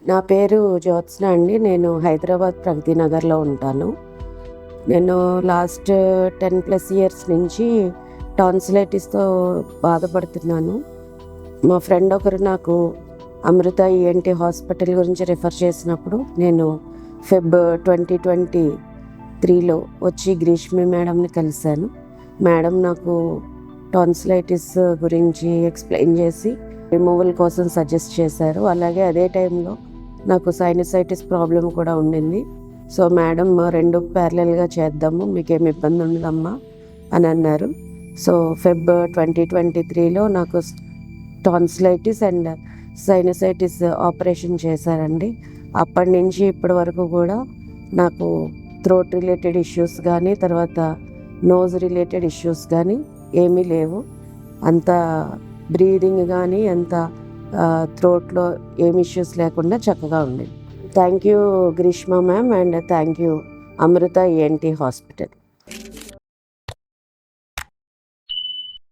నా పేరు జ్యోత్స్న అండి. నేను హైదరాబాద్ ప్రగతి నగర్లో ఉంటాను. నేను లాస్ట్ 10+ ఇయర్స్ నుంచి టాన్సిలైటిస్తో బాధపడుతున్నాను. మా ఫ్రెండ్ ఒకరు నాకు అమృత ఈఎన్టీ హాస్పిటల్ గురించి రిఫర్ చేసినప్పుడు నేను ఫెబ్ 2023లో వచ్చి గ్రీష్మి మేడంని కలిశాను. మేడం నాకు టాన్సిలైటిస్ గురించి ఎక్స్ప్లెయిన్ చేసి రిమూవల్ కోసం సజెస్ట్ చేశారు. అలాగే అదే టైంలో నాకు సైనసైటిస్ ప్రాబ్లం కూడా ఉండింది. సో మేడం రెండు ప్యారలల్గా చేద్దాము, మీకేం ఇబ్బంది ఉండదమ్మా అని అన్నారు. సో ఫెబ్ 2023లో నాకు టాన్సిలైటిస్ అండ్ సైనసైటిస్ ఆపరేషన్ చేశారండి. అప్పటి నుంచి ఇప్పటి వరకు కూడా నాకు థ్రోట్ రిలేటెడ్ ఇష్యూస్ కానీ తర్వాత నోజ్ రిలేటెడ్ ఇష్యూస్ కానీ ఏమీ లేవు. అంత బ్రీదింగ్ కానీ అంత థ్రోట్లో ఏమి ఇష్యూస్ లేకుండా చక్కగా ఉంది. Thank you Greeshma ma'am and thank you Amrita ENT hospital.